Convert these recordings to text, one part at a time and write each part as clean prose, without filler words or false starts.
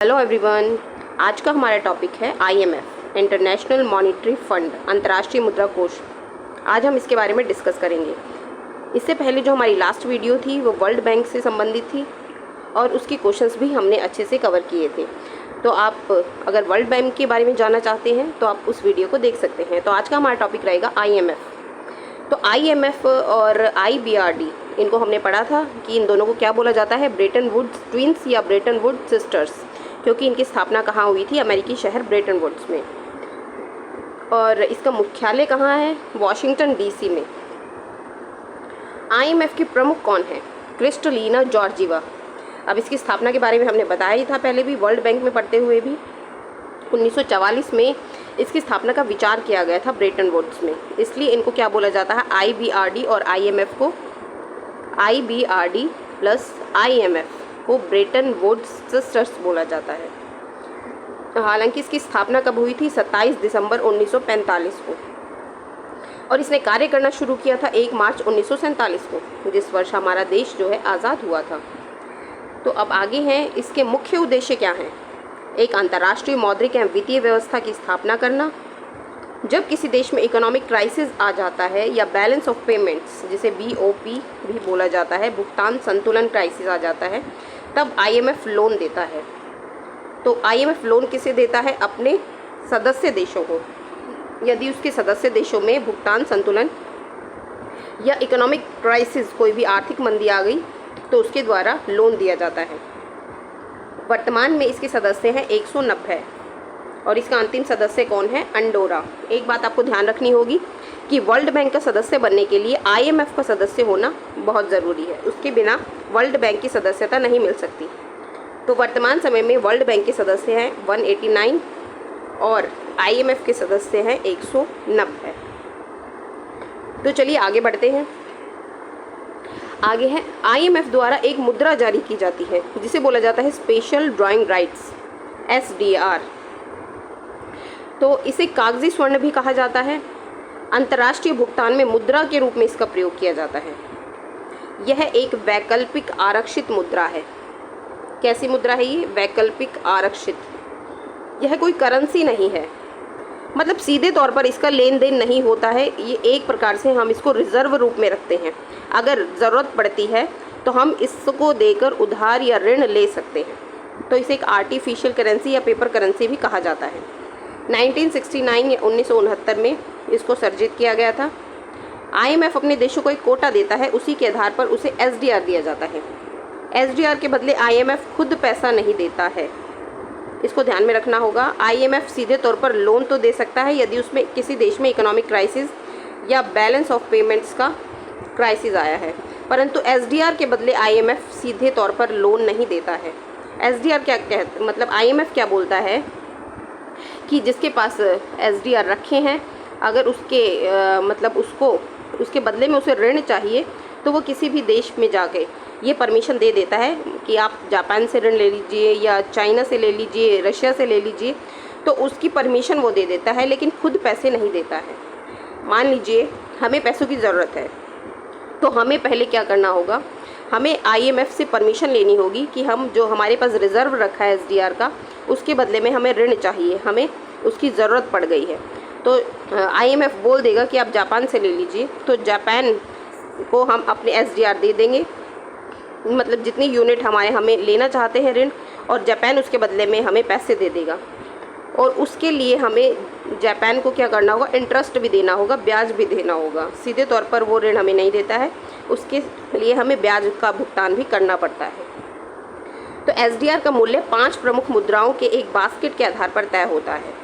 Hello everyone. आज का हमारा टॉपिक है आईएमएफ, इंटरनेशनल मॉनेटरी फंड, अंतर्राष्ट्रीय मुद्रा कोष। आज हम इसके बारे में डिस्कस करेंगे। इससे पहले जो हमारी लास्ट वीडियो थी वो वर्ल्ड बैंक से संबंधित थी और उसके क्वेश्चंस भी हमने अच्छे से कवर किए थे। तो आप अगर वर्ल्ड बैंक के बारे में जानना चाहते हैं तो आप उस वीडियो को देख सकते हैं। तो आज का हमारा टॉपिक रहेगा आईएमएफ। तो आईएमएफ और आईबीआरडी, इनको हमने पढ़ा था कि इन दोनों को क्या बोला जाता है, ब्रेटन वुड्स ट्विंस या ब्रेटन वुड्स सिस्टर्स, क्योंकि इनकी स्थापना कहाँ हुई थी, अमेरिकी शहर ब्रेटन वुड्स में। और इसका मुख्यालय कहाँ है, वाशिंगटन डीसी में। आईएमएफ के प्रमुख कौन है, क्रिस्टलिना जॉर्जीवा। अब इसकी स्थापना के बारे में हमने बताया ही था पहले भी, वर्ल्ड बैंक में पढ़ते हुए भी। 1944 में इसकी स्थापना का विचार किया गया था ब्रेटन वुड्स में, इसलिए इनको क्या बोला जाता है, आईबीआरडी और आईएमएफ को, आईबीआरडी प्लस आईएमएफ को ब्रेटन वुड्स सिस्टर्स बोला जाता है। हालांकि इसकी स्थापना कब हुई थी, 27 दिसंबर 1945 को, और इसने कार्य करना शुरू किया था 1 मार्च 1947 को, जिस वर्ष हमारा देश जो है आज़ाद हुआ था। तो अब आगे हैं, इसके मुख्य उद्देश्य क्या हैं। एक अंतर्राष्ट्रीय मौद्रिक एवं वित्तीय व्यवस्था की स्थापना करना। जब किसी देश में इकोनॉमिक क्राइसिस आ जाता है या बैलेंस ऑफ पेमेंट्स, जिसे बीओपी भी बोला जाता है, भुगतान संतुलन क्राइसिस आ जाता है, तब आईएमएफ लोन देता है। तो आईएमएफ लोन किसे देता है, अपने सदस्य देशों को। यदि उसके सदस्य देशों में भुगतान संतुलन या इकोनॉमिक क्राइसिस, कोई भी आर्थिक मंदी आ गई, तो उसके द्वारा लोन दिया जाता है। वर्तमान में इसके सदस्य हैं 190 और इसका अंतिम सदस्य कौन है, अंडोरा। एक बात आपको ध्यान रखनी होगी कि वर्ल्ड बैंक का सदस्य बनने के लिए आईएमएफ का सदस्य होना बहुत ज़रूरी है, उसके बिना वर्ल्ड बैंक की सदस्यता नहीं मिल सकती। तो वर्तमान समय में वर्ल्ड बैंक के सदस्य हैं 189 और आईएमएफ के सदस्य हैं 190। तो चलिए आगे बढ़ते हैं। आगे है, आईएमएफ द्वारा एक मुद्रा जारी की जाती है जिसे बोला जाता है स्पेशल ड्राइंग राइट्स, एसडीआर। तो इसे कागजी स्वर्ण भी कहा जाता है। अंतर्राष्ट्रीय भुगतान में मुद्रा के रूप में इसका प्रयोग किया जाता है। यह एक वैकल्पिक आरक्षित मुद्रा है। कैसी मुद्रा है ये, वैकल्पिक आरक्षित। यह कोई करेंसी नहीं है, मतलब सीधे तौर पर इसका लेन देन नहीं होता है। ये एक प्रकार से हम इसको रिजर्व रूप में रखते हैं। अगर ज़रूरत पड़ती है तो हम इसको देकर उधार या ऋण ले सकते हैं। तो इसे एक आर्टिफिशियल करेंसी या पेपर करेंसी भी कहा जाता है। 1969 या 1969 में इसको सर्जित किया गया था। आईएमएफ अपने देशों को एक कोटा देता है, उसी के आधार पर उसे एसडीआर दिया जाता है। एसडीआर के बदले आईएमएफ खुद पैसा नहीं देता है, इसको ध्यान में रखना होगा। आईएमएफ सीधे तौर पर लोन तो दे सकता है यदि उसमें किसी देश में इकोनॉमिक क्राइसिस या बैलेंस ऑफ पेमेंट्स का क्राइसिस आया है, परंतु एसडीआर के बदले आईएमएफ सीधे तौर पर लोन नहीं देता है। एसडीआर क्या कहते, मतलब आईएमएफ क्या बोलता है कि जिसके पास एसडीआर रखे हैं, अगर उसके मतलब उसको उसके बदले में उसे ऋण चाहिए तो वो किसी भी देश में जाके ये परमिशन दे देता है कि आप जापान से ऋण ले लीजिए या चाइना से ले लीजिए, रशिया से ले लीजिए, तो उसकी परमिशन वो दे देता है, लेकिन खुद पैसे नहीं देता है। मान लीजिए हमें पैसों की ज़रूरत है, तो हमें पहले क्या करना होगा, हमें आईएमएफ से परमिशन लेनी होगी कि हम जो हमारे पास रिज़र्व रखा है एसडीआर का, उसके बदले में हमें ऋण चाहिए, हमें उसकी ज़रूरत पड़ गई है। तो आईएमएफ बोल देगा कि आप जापान से ले लीजिए, तो जापान को हम अपने एसडीआर दे देंगे, मतलब जितनी यूनिट हमें लेना चाहते हैं ऋण, और जापान उसके बदले में हमें पैसे दे देगा। और उसके लिए हमें जापान को क्या करना होगा, इंटरेस्ट भी देना होगा, ब्याज भी देना होगा। सीधे तौर पर वो ऋण हमें नहीं देता है, उसके लिए हमें ब्याज का भुगतान भी करना पड़ता है। तो एसडीआर का मूल्य 5 प्रमुख मुद्राओं के एक बास्केट के आधार पर तय होता है।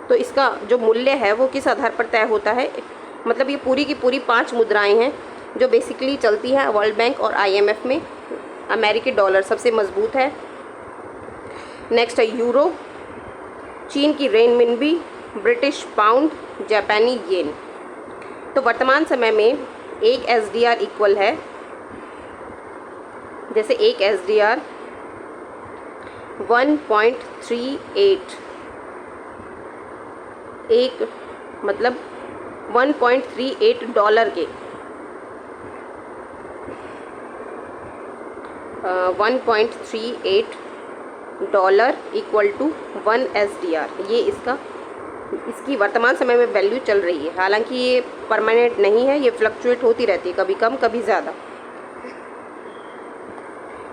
तो इसका जो मूल्य है वो किस आधार पर तय होता है, मतलब ये पूरी की पूरी 5 मुद्राएं हैं जो बेसिकली चलती हैं वर्ल्ड बैंक और आईएमएफ में। अमेरिकी डॉलर सबसे मजबूत है, नेक्स्ट है यूरो, चीन की रेनमिनबी, ब्रिटिश पाउंड, जापानी येन। तो वर्तमान समय में एक एसडीआर इक्वल है, जैसे एक एसडीआर 1.38, एक मतलब 1.38 डॉलर के 1.38 डॉलर इक्वल टू 1 SDR। ये इसकी वर्तमान समय में वैल्यू चल रही है। हालांकि ये परमानेंट नहीं है, ये फ्लक्चुएट होती रहती है, कभी कम कभी ज़्यादा।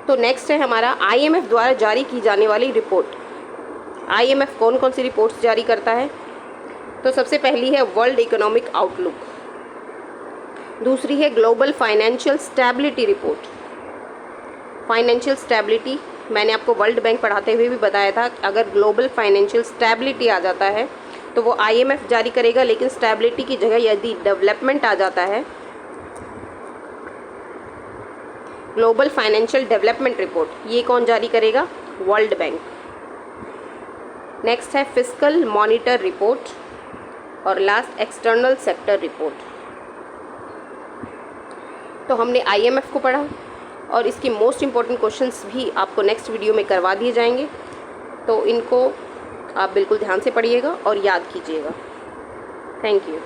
तो नेक्स्ट है हमारा IMF द्वारा जारी की जाने वाली रिपोर्ट। IMF कौन कौन सी रिपोर्ट्स जारी करता है? तो सबसे पहली है वर्ल्ड इकोनॉमिक आउटलुक, दूसरी है global financial stability report. Financial stability मैंने आपको वर्ल्ड बैंक पढ़ाते हुए भी बताया था, अगर ग्लोबल फाइनेंशियल स्टेबिलिटी आ जाता है तो वो IMF जारी करेगा, लेकिन स्टेबिलिटी की जगह यदि डेवलपमेंट आ जाता है, ग्लोबल फाइनेंशियल डेवलपमेंट रिपोर्ट, ये कौन जारी करेगा? World bank. नेक्स्ट है फिस्कल मॉनिटर रिपोर्ट और लास्ट एक्सटर्नल सेक्टर रिपोर्ट। तो हमने IMF को पढ़ा और इसकी मोस्ट इम्पॉर्टेंट क्वेश्चंस भी आपको नेक्स्ट वीडियो में करवा दिए जाएंगे, तो इनको आप बिल्कुल ध्यान से पढ़िएगा और याद कीजिएगा। Thank you.